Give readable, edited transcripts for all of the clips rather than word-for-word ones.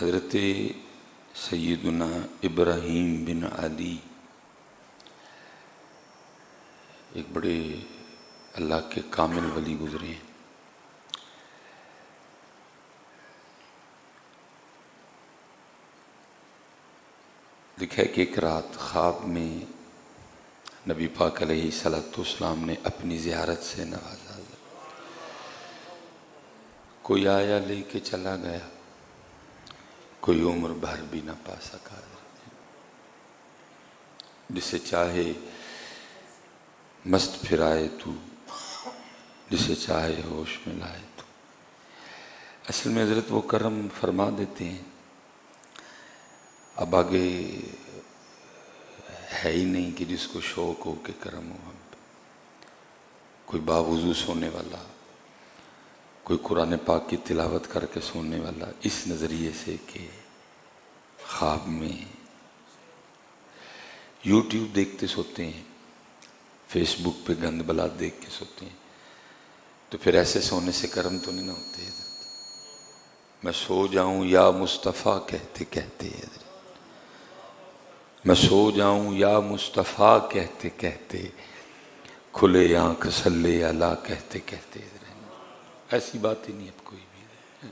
حضرت سیدنا ابراہیم بن علی ایک بڑے اللہ کے کامل ولی گزرے ہیں۔ لکھا ہے کہ ایک رات خواب میں نبی پاک علیہ الصلوۃ والسلام نے اپنی زیارت سے نوازا۔ کوئی آیا لے کے چلا گیا، کوئی عمر بھر بھی نہ پا سکا۔ جسے چاہے مست پھرائے تو، جسے چاہے ہوش میں لائے تو۔ اصل میں حضرت وہ کرم فرما دیتے ہیں، اب آگے ہے ہی نہیں کہ جس کو شوق ہو کہ کرم ہو ہم پہ۔ کوئی باوضو سونے والا، کوئی قرآن پاک کی تلاوت کر کے سونے والا، اس نظریے سے کہ خواب میں یوٹیوب دیکھتے سوتے ہیں، فیس بک پہ گند بلاد دیکھ کے سوتے ہیں، تو پھر ایسے سونے سے کرم تو نہیں نہ ہوتے۔ میں سو جاؤں یا مصطفیٰ کہتے کہتے، میں سو جاؤں یا مصطفیٰ کہتے کہتے، کھلے آنکھ صلی اللہ کہتے کہتے، ایسی بات ہی نہیں اب کوئی بھی۔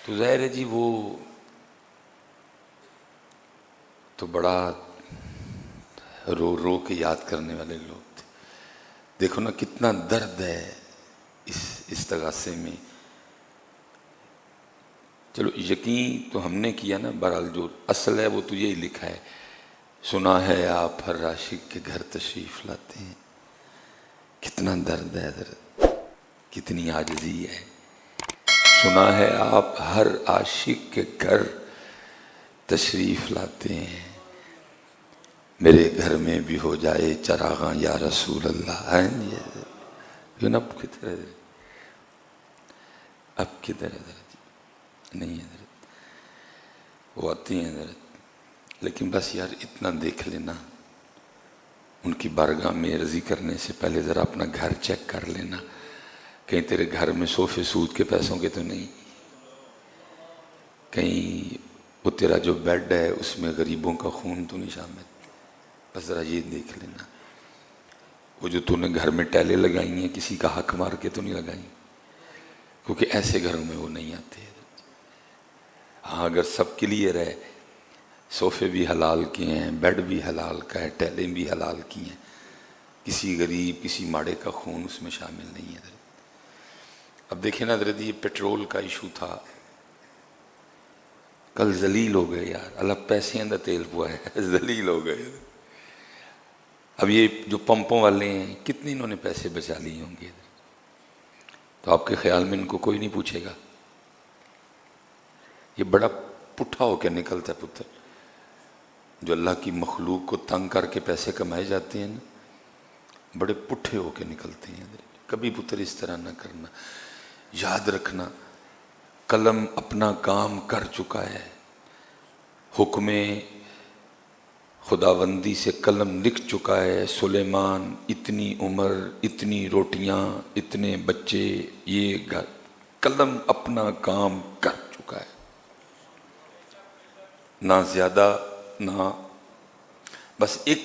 تو ظاہر ہے جی وہ تو بڑا رو رو کے یاد کرنے والے لوگ تھے۔ دیکھو نا کتنا درد ہے اس استغاثے میں۔ چلو یقین تو ہم نے کیا نا، بہرحال جو اصل ہے وہ تو یہی لکھا ہے، سنا ہے آپ ہر عاشق کے گھر تشریف لاتے ہیں۔ کتنا درد ہے حضرت، کتنی عاجزی ہے۔ سنا ہے آپ ہر عاشق کے گھر تشریف لاتے ہیں، میرے گھر میں بھی ہو جائے چراغاں یا رسول اللہ۔ اب کدھر ہے، اب کدھر ہے حضرت؟ نہیں حضرت، وہ آتی ہیں حضرت، لیکن بس یار اتنا دیکھ لینا، ان کی بارگاہ میں عرضی کرنے سے پہلے ذرا اپنا گھر چیک کر لینا، کہیں تیرے گھر میں صوفے سود کے پیسوں کے تو نہیں، کہیں وہ تیرا جو بیڈ ہے اس میں غریبوں کا خون تو نہیں شامل۔ بس ذرا یہ دیکھ لینا، وہ جو تو نے گھر میں ٹیلیں لگائی ہیں کسی کا حق مار کے تو نہیں لگائی، کیونکہ ایسے گھروں میں وہ نہیں آتے۔ ہاں اگر سب کے لیے رہے، صوفے بھی حلال کیے ہیں، بیڈ بھی حلال کا ہے، ٹیلیں بھی حلال کی ہیں، کسی غریب کسی ماڑے کا خون اس میں شامل نہیں ہے۔ اب دیکھیں نا حضرت، یہ پیٹرول کا ایشو تھا، کل ذلیل ہو گئے یار، اللہ پیسے اندر تیل ہوا ہے، ذلیل ہو گئے۔ اب یہ جو پمپوں والے ہیں کتنے انہوں نے پیسے بچا لیے ہوں گے، تو آپ کے خیال میں ان کو کوئی نہیں پوچھے گا؟ یہ بڑا پٹھا ہو کے نکلتا ہے پتر، جو اللہ کی مخلوق کو تنگ کر کے پیسے کمائے جاتے ہیں نا، بڑے پٹھے ہو کے نکلتے ہیں۔ کبھی پتر اس طرح نہ کرنا، یاد رکھنا قلم اپنا کام کر چکا ہے، حکم خداوندی سے قلم لکھ چکا ہے، سلیمان اتنی عمر، اتنی روٹیاں، اتنے بچے، یہ گھر، قلم اپنا کام کر چکا ہے، نہ زیادہ نہ، بس ایک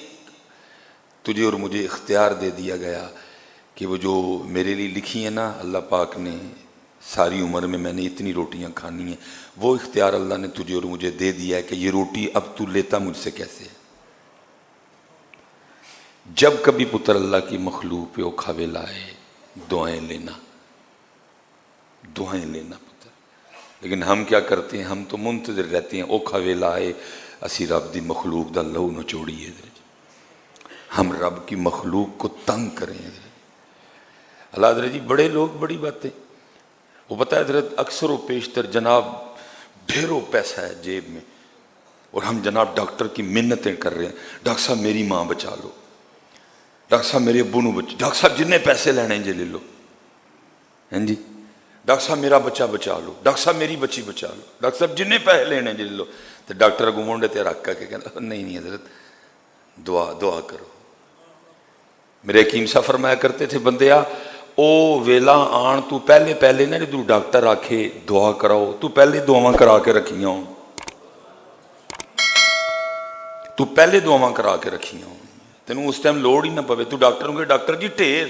تجھے اور مجھے اختیار دے دیا گیا کہ وہ جو میرے لیے لکھی ہیں نا اللہ پاک نے، ساری عمر میں نے اتنی روٹیاں کھانی ہیں، وہ اختیار اللہ نے تجھے اور مجھے دے دیا ہے کہ یہ روٹی اب تو لیتا مجھ سے کیسے ہے۔ جب کبھی پتر اللہ کی مخلوق پہ اوکھاوے لائے، دعائیں لینا، دعائیں لینا پتر۔ لیکن ہم کیا کرتے ہیں، ہم تو منتظر رہتے ہیں اوکھاوے لائے اسی رب دی مخلوق دا لہو نچوڑیے، ہم رب کی مخلوق کو تنگ کریں۔ اللہ حضرت جی بڑے لوگ بڑی باتیں، وہ پتہ ہے حضرت اکثر و بیشتر جناب ڈھیروں پیسہ ہے جیب میں، اور ہم جناب ڈاکٹر کی منتیں کر رہے ہیں، ڈاکٹر صاحب میری ماں بچا لو، ڈاکٹر صاحب میرے ابو نو بچا، ڈاکٹر صاحب جتنے پیسے لینے جی لے لو، ہیں جی، ڈاکٹر صاحب میرا بچہ بچا لو، ڈاکٹر صاحب میری بچی بچا لو، ڈاکٹر صاحب جتنے پیسے لینے جی لے لو۔ تو ڈاکٹر اگو مونڈے تے رکھ کے کہنا نہیں حضرت، دعا کرو۔ میرے حکیم صاحب فرمایا کرتے تھے، بندیا ਉਹ ਵੇਲਾ ਆਣ ਤੋਂ ਪਹਿਲੇ ਪਹਿਲੇ ਨਾ ਜਦੋਂ ਡਾਕਟਰ ਆਖੇ ਦੁਆ ਕਰਾਓ, ਤੂੰ ਪਹਿਲੇ ਦੁਆਵਾਂ ਕਰਾ ਕੇ ਰੱਖੀਆਂ, ਤੂੰ ਪਹਿਲੇ ਦੁਆਵਾਂ ਕਰਾ ਕੇ ਰੱਖੀਆਂ, ਤੈਨੂੰ ਉਸ ਟਾਈਮ ਲੋੜ ਹੀ ਨਾ ਪਵੇ। ਤੂੰ ਡਾਕਟਰ ਨੂੰ ਕਹੇ ਡਾਕਟਰ ਜੀ ਢੇਰ